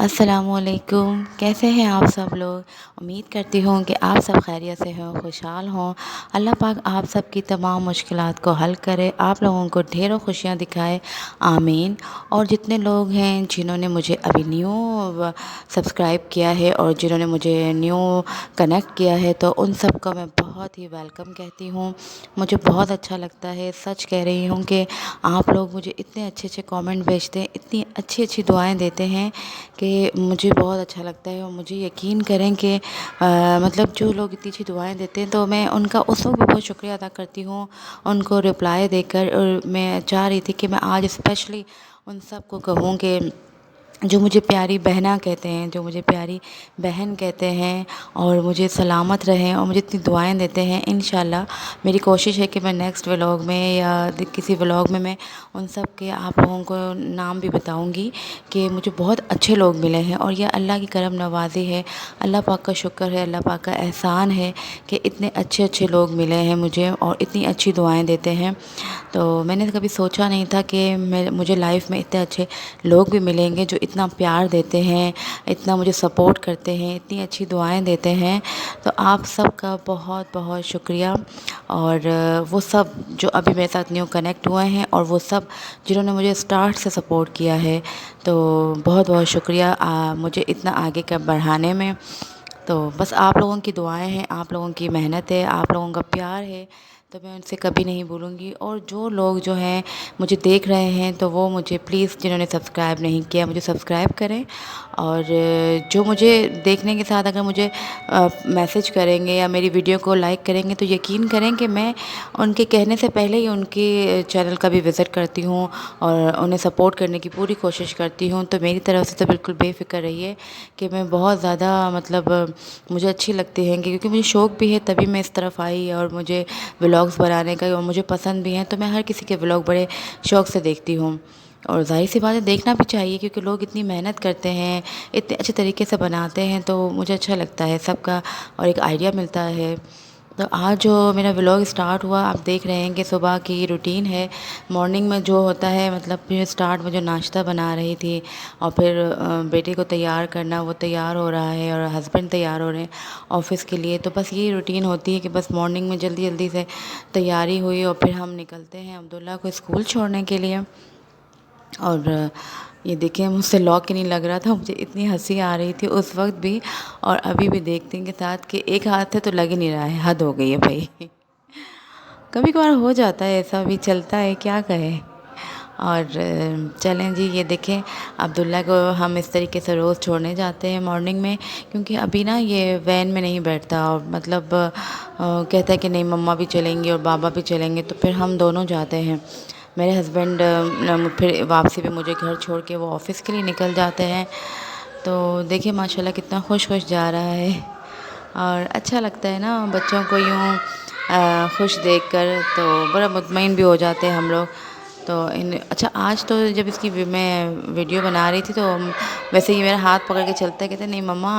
अस्सलामुअलैकुम। कैसे हैं आप सब लोग। उम्मीद करती हूँ कि आप सब खैरियत से हों, खुशहाल हों। अल्लाह पाक आप सब की तमाम मुश्किलात को हल करे, आप लोगों को ढेरों खुशियाँ दिखाए, आमीन। और जितने लोग हैं जिन्होंने मुझे अभी न्यू सब्सक्राइब किया है और जिन्होंने मुझे न्यू कनेक्ट किया है, तो उन सब का मैं बहुत ही वेलकम कहती हूँ। मुझे बहुत अच्छा लगता है, सच कह रही हूँ कि आप लोग मुझे इतने अच्छे अच्छे कमेंट भेजते हैं, इतनी अच्छी अच्छी दुआएं देते हैं कि मुझे बहुत अच्छा लगता है। और मुझे यकीन करें कि मतलब जो लोग इतनी अच्छी दुआएं देते हैं, तो मैं उनका उस वक्त भी बहुत शुक्रिया अदा करती हूँ उनको रिप्लाई देकर। और मैं चाह रही थी कि मैं आज स्पेशली उन सब को कहूँ कि जो मुझे प्यारी बहना कहते हैं, जो मुझे प्यारी बहन कहते हैं और मुझे सलामत रहें और मुझे इतनी दुआएं देते हैं। इंशाल्लाह मेरी कोशिश है कि मैं नेक्स्ट व्लॉग में या किसी व्लॉग में मैं उन सब के आप लोगों को नाम भी बताऊंगी कि मुझे बहुत अच्छे लोग मिले हैं और यह अल्लाह की करम नवाज़ी है। अल्लाह पाक का शुक्र है, अल्लाह पाक का एहसान है कि इतने अच्छे अच्छे लोग मिले हैं मुझे और इतनी अच्छी दुआएं देते हैं। तो मैंने कभी सोचा नहीं था कि मुझे लाइफ में इतने अच्छे लोग भी मिलेंगे जो इतना प्यार देते हैं, इतना मुझे सपोर्ट करते हैं, इतनी अच्छी दुआएं देते हैं। तो आप सबका बहुत बहुत शुक्रिया। और वो सब जो अभी मेरे साथ न्यू कनेक्ट हुए हैं और वो सब जिन्होंने मुझे स्टार्ट से सपोर्ट किया है, तो बहुत बहुत शुक्रिया मुझे इतना आगे का बढ़ाने में। तो बस आप लोगों की दुआएं हैं, आप लोगों की मेहनत है, आप लोगों का प्यार है, तो मैं उनसे कभी नहीं भूलूंगी। और जो लोग जो हैं मुझे देख रहे हैं, तो वो मुझे प्लीज़ जिन्होंने सब्सक्राइब नहीं किया मुझे सब्सक्राइब करें। और जो मुझे देखने के साथ अगर मुझे मैसेज करेंगे या मेरी वीडियो को लाइक करेंगे, तो यकीन करें कि मैं उनके कहने से पहले ही उनके चैनल का भी विज़िट करती हूँ और उन्हें सपोर्ट करने की पूरी कोशिश करती हूँ। तो मेरी तरफ से तो बिल्कुल बेफ़िक्र रहिए कि मैं बहुत ज़्यादा मतलब मुझे अच्छी लगती हैं क्योंकि मुझे शौक़ भी है, तभी मैं इस तरफ आई। और मुझे व्लॉग्स बनाने का और मुझे पसंद भी हैं, तो मैं हर किसी के व्लॉग बड़े शौक़ से देखती हूँ। और ज़ाहिर सी बात है, देखना भी चाहिए क्योंकि लोग इतनी मेहनत करते हैं, इतने अच्छे तरीके से बनाते हैं, तो मुझे अच्छा लगता है सबका और एक आइडिया मिलता है। तो आज जो मेरा व्लॉग स्टार्ट हुआ, आप देख रहे हैं कि सुबह की रूटीन है। मॉर्निंग में जो होता है मतलब फिर स्टार्ट में जो नाश्ता बना रही थी और फिर बेटे को तैयार करना, वो तैयार हो रहा है और हस्बैंड तैयार हो रहे हैं ऑफ़िस के लिए। तो बस यही रूटीन होती है कि बस मॉर्निंग में जल्दी जल्दी से तैयारी हुई और फिर हम निकलते हैं अब्दुल्ला को स्कूल छोड़ने के लिए। और ये देखिए मुझसे लॉक ही नहीं लग रहा था, मुझे इतनी हंसी आ रही थी उस वक्त भी और अभी भी देखते हैं के साथ कि एक हाथ से तो लग ही नहीं रहा है। हद हो गई है भाई। कभी कभार हो जाता है, ऐसा भी चलता है, क्या कहें। और चलें जी, ये देखें अब्दुल्ला को हम इस तरीके से रोज़ छोड़ने जाते हैं मॉर्निंग में, क्योंकि अभी ना ये वैन में नहीं बैठता और मतलब कहता है कि नहीं मम्मा भी चलेंगी और बाबा भी चलेंगे, तो फिर हम दोनों जाते हैं। मेरे हस्बैंड फिर वापसी पे मुझे घर छोड़ के वो ऑफ़िस के लिए निकल जाते हैं। तो देखिए माशाल्लाह कितना खुश खुश जा रहा है और अच्छा लगता है ना बच्चों को यूँ खुश देखकर, तो बड़ा मुतमईन भी हो जाते हैं हम लोग। तो इन अच्छा आज तो जब इसकी मैं वीडियो बना रही थी, तो वैसे ही मेरा हाथ पकड़ के चलता है, कहते नहीं मम्मा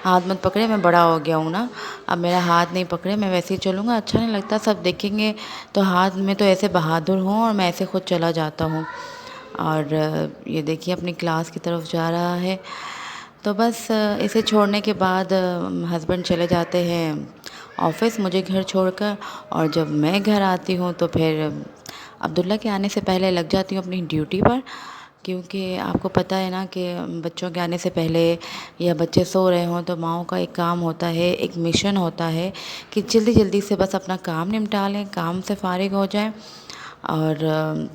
हाथ मत पकड़े, मैं बड़ा हो गया हूँ ना, अब मेरा हाथ नहीं पकड़े, मैं वैसे ही चलूँगा, अच्छा नहीं लगता, सब देखेंगे तो हाथ में तो ऐसे बहादुर हूँ और मैं ऐसे खुद चला जाता हूँ। और ये देखिए अपनी क्लास की तरफ जा रहा है। तो बस इसे छोड़ने के बाद हस्बैंड चले जाते हैं ऑफ़िस मुझे घर छोड़कर। और जब मैं घर आती हूँ तो फिर अब्दुल्ला के आने से पहले लग जाती हूँ अपनी ड्यूटी पर, क्योंकि आपको पता है ना कि बच्चों के आने से पहले या बच्चे सो रहे हों तो माँओं का एक काम होता है, एक मिशन होता है कि जल्दी जल्दी से बस अपना काम निपटा लें, काम से फ़ारिग हो जाएं। और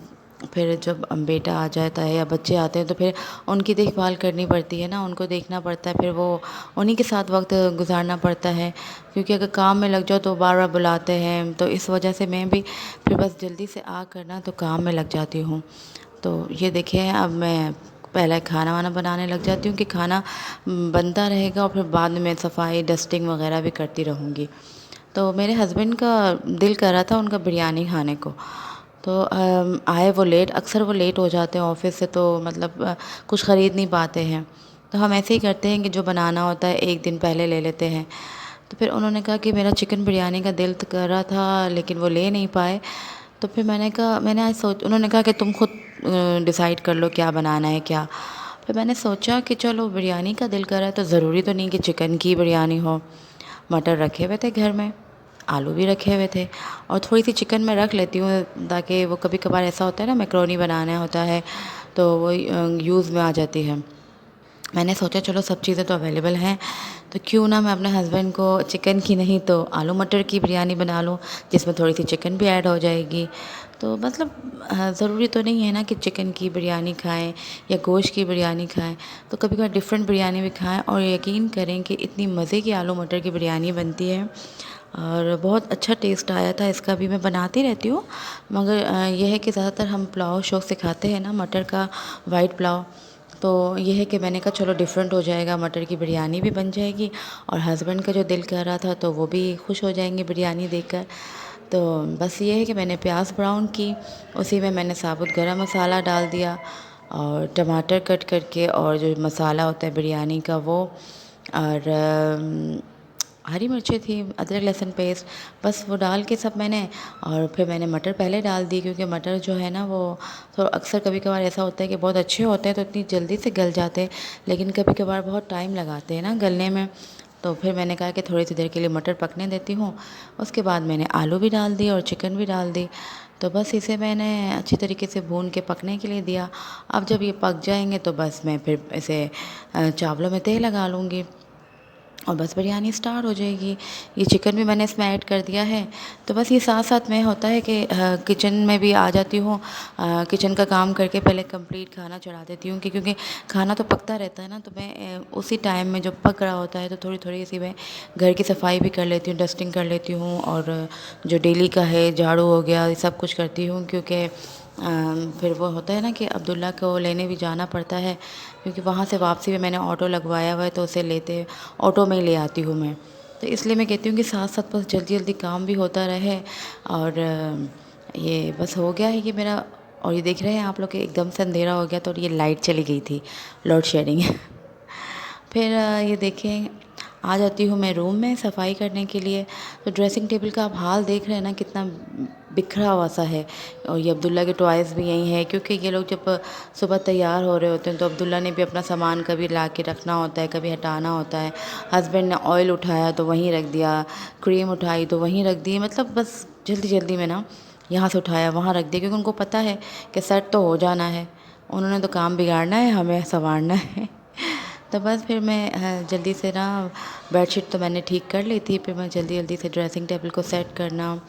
फिर जब बेटा आ जाता है या बच्चे आते हैं तो फिर उनकी देखभाल करनी पड़ती है ना, उनको देखना पड़ता है, फिर वो उन्हीं के साथ वक्त गुजारना पड़ता है, क्योंकि अगर काम में लग जाओ तो बार बार बुलाते हैं। तो इस वजह से मैं भी फिर बस जल्दी से आ कर ना तो काम में लग जाती हूँ। तो ये देखिए अब मैं पहले खाना वाना बनाने लग जाती हूँ कि खाना बनता रहेगा और फिर बाद में मैं सफाई डस्टिंग वगैरह भी करती रहूँगी। तो मेरे हस्बैंड का दिल कर रहा था उनका बिरयानी खाने को, तो आए वो लेट, अक्सर वो लेट हो जाते हैं ऑफ़िस से, तो मतलब कुछ ख़रीद नहीं पाते हैं। तो हम ऐसे ही करते हैं कि जो बनाना होता है एक दिन पहले ले लेते हैं। तो फिर उन्होंने कहा कि मेरा चिकन बिरयानी का दिल तो कर रहा था लेकिन वो ले नहीं पाए। तो फिर मैंने कहा, मैंने आज उन्होंने कहा कि तुम खुद डिसाइड कर लो क्या बनाना है क्या। फिर मैंने सोचा कि चलो बिरयानी का दिल कर रहा है तो ज़रूरी तो नहीं कि चिकन की बिरयानी हो। मटर रखे हुए थे घर में, आलू भी रखे हुए थे और थोड़ी सी चिकन मैं रख लेती हूँ ताकि वो कभी कभार ऐसा होता है ना मैकरोनी बनाना होता है तो वो यूज़ में आ जाती है। मैंने सोचा चलो सब चीज़ें तो अवेलेबल हैं तो क्यों ना मैं अपने हस्बैंड को चिकन की नहीं तो आलू मटर की बिरयानी बना लूँ जिसमें थोड़ी सी चिकन भी ऐड हो जाएगी। तो मतलब ज़रूरी तो नहीं है ना कि चिकन की बिरयानी खाएं या गोश्त की बिरयानी खाएं, तो कभी कभी डिफरेंट बिरयानी भी खाएं और यकीन करें कि इतनी मज़े की आलू मटर की बिरयानी बनती है और बहुत अच्छा टेस्ट आया था इसका भी। मैं बनाती रहती हूँ मगर यह है कि ज़्यादातर हम पुलाव शौक से खाते हैं ना मटर का, वाइट पुलाव। तो ये है कि मैंने कहा चलो डिफरेंट हो जाएगा, मटर की बिरयानी भी बन जाएगी और हस्बैंड का जो दिल कर रहा था तो वो भी खुश हो जाएंगे बिरयानी देखकर। तो बस ये है कि मैंने प्याज ब्राउन की, उसी में मैंने साबुत गरम मसाला डाल दिया और टमाटर कट करके और जो मसाला होता है बिरयानी का वो, और हरी मिर्चें थी, अदरक लहसुन पेस्ट, बस वो डाल के सब मैंने, और फिर मैंने मटर पहले डाल दी क्योंकि मटर जो है ना वो तो अक्सर कभी कभार ऐसा होता है कि बहुत अच्छे होते हैं तो इतनी जल्दी से गल जाते हैं, लेकिन कभी कभार बहुत टाइम लगाते हैं ना गलने में। तो फिर मैंने कहा कि थोड़ी सी देर के लिए मटर पकने देती हूँ, उसके बाद मैंने आलू भी डाल दिए और चिकन भी डाल दी। तो बस इसे मैंने अच्छी तरीके से भून के पकने के लिए दिया। अब जब ये पक जाएंगे तो बस मैं फिर इसे चावलों में तेल लगा लूँगी और बस बिरयानी स्टार्ट हो जाएगी। ये चिकन भी मैंने इसमें ऐड कर दिया है। तो बस ये साथ साथ में होता है कि किचन में भी आ जाती हूँ, किचन का काम करके पहले कंप्लीट खाना चढ़ा देती हूँ कि क्योंकि खाना तो पकता रहता है ना, तो मैं उसी टाइम में जब पक रहा होता है तो थोड़ी थोड़ी सी मैं घर की सफाई भी कर लेती हूँ, डस्टिंग कर लेती हूँ और जो डेली का है झाड़ू हो गया ये सब कुछ करती हूँ क्योंकि फिर वो होता है ना कि अब्दुल्ला को लेने भी जाना पड़ता है क्योंकि वहाँ से वापसी में मैंने ऑटो लगवाया हुआ है तो उसे लेते ऑटो में ही ले आती हूँ मैं। तो इसलिए मैं कहती हूँ कि साथ साथ बस जल्दी जल्दी काम भी होता रहे और ये बस हो गया है कि मेरा। और ये देख रहे हैं आप लोग कि एकदम से अंधेरा हो गया तो ये लाइट चली गई थी, लोड शेडिंग। फिर ये देखें आ जाती हूँ मैं रूम में सफाई करने के लिए। तो ड्रेसिंग टेबल का आप हाल देख रहे हैं ना कितना बिखरा हुआ सा है, और ये अब्दुल्ला के टॉयज़ भी यहीं है क्योंकि ये लोग जब सुबह तैयार हो रहे होते हैं तो अब्दुल्ला ने भी अपना सामान कभी ला के रखना होता है, कभी हटाना होता है। हस्बैंड ने ऑयल उठाया तो वहीं रख दिया, क्रीम उठाई तो वहीं रख दी, मतलब बस जल्दी जल्दी में ना यहाँ से उठाया वहाँ रख दिया क्योंकि उनको पता है कि सेट तो हो जाना है, उन्होंने तो काम बिगाड़ना है, हमें संवारना है। तो बस फिर मैं जल्दी से ना बेडशीट तो मैंने ठीक कर ली थी, फिर मैं जल्दी जल्दी से ड्रेसिंग टेबल को सेट करना।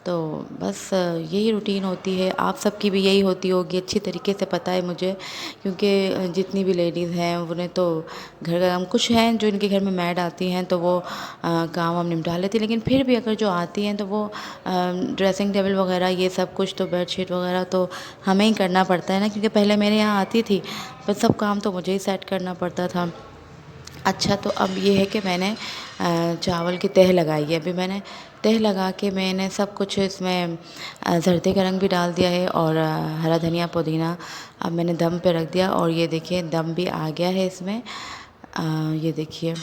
तो बस यही रूटीन होती है, आप सबकी भी यही होती होगी, अच्छी तरीके से पता है मुझे क्योंकि जितनी भी लेडीज़ हैं उन्हें तो घर का काम, कुछ हैं जो इनके घर में मैड आती हैं तो वो काम हम निपटा लेती हैं, लेकिन फिर भी अगर जो आती हैं तो वो ड्रेसिंग टेबल वगैरह ये सब कुछ तो बेडशीट वगैरह तो हमें ही करना पड़ता है ना क्योंकि पहले मेरे यहाँ आती थी पर सब काम तो मुझे ही सेट करना पड़ता था। अच्छा तो अब ये है कि मैंने चावल की तह लगाई है, अभी मैंने तह लगा के मैंने सब कुछ इसमें ज़र्दे का रंग भी डाल दिया है और हरा धनिया पुदीना अब मैंने दम पे रख दिया और ये देखिए दम भी आ गया है इसमें। ये देखिए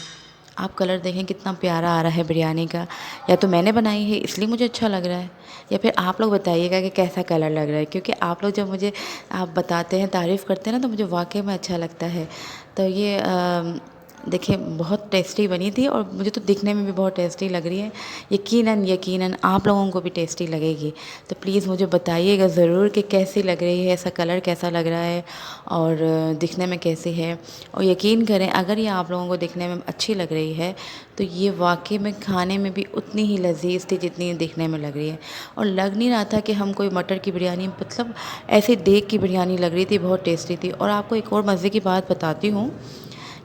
आप कलर देखें कितना प्यारा आ रहा है बिरयानी का, या तो मैंने बनाई है इसलिए मुझे अच्छा लग रहा है या फिर आप लोग बताइएगा कि कैसा कलर लग रहा है, क्योंकि आप लोग जब मुझे आप बताते हैं तारीफ़ करते हैं ना तो मुझे वाकई में अच्छा लगता है। तो ये देखिए बहुत टेस्टी बनी थी और मुझे तो दिखने में भी बहुत टेस्टी लग रही है, यकीनन यकीनन आप लोगों को भी टेस्टी लगेगी। तो प्लीज़ मुझे बताइएगा ज़रूर कि कैसी लग रही है, ऐसा कलर कैसा लग रहा है और दिखने में कैसी है। और यकीन करें अगर ये आप लोगों को दिखने में अच्छी लग रही है तो ये वाकई में खाने में भी उतनी ही लजीज थी जितनी ये दिखने में लग रही है। और लग नहीं रहा था कि हम कोई मटर की बिरयानी, मतलब ऐसे देग की बिरयानी लग रही थी, बहुत टेस्टी थी। और आपको एक और मज़े की बात बताती हूँ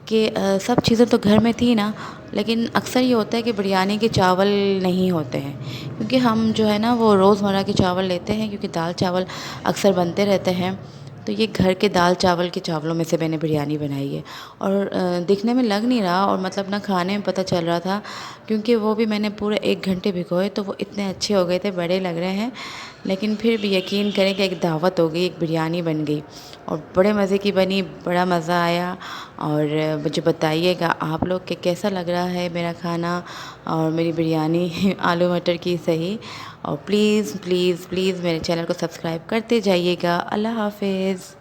कि सब चीज़ें तो घर में थी ना, लेकिन अक्सर ये होता है कि बिरयानी के चावल नहीं होते हैं क्योंकि हम जो है ना वो रोज़मर्रा के चावल लेते हैं क्योंकि दाल चावल अक्सर बनते रहते हैं। तो ये घर के दाल चावल के चावलों में से मैंने बिरयानी बनाई है और दिखने में लग नहीं रहा और मतलब ना खाने में पता चल रहा था क्योंकि वो भी मैंने पूरे 1 घंटे भिगोए तो वो इतने अच्छे हो गए थे, बड़े लग रहे हैं। लेकिन फिर भी यकीन करें कि एक दावत हो गई, एक बिरयानी बन गई और बड़े मज़े की बनी, बड़ा मज़ा आया। और मुझे बताइएगा आप लोग के कैसा लग रहा है मेरा खाना और मेरी बिरयानी आलू मटर की सही। और प्लीज़ प्लीज़ प्लीज़ मेरे चैनल को सब्सक्राइब करते जाइएगा। अल्लाह हाफ़िज़।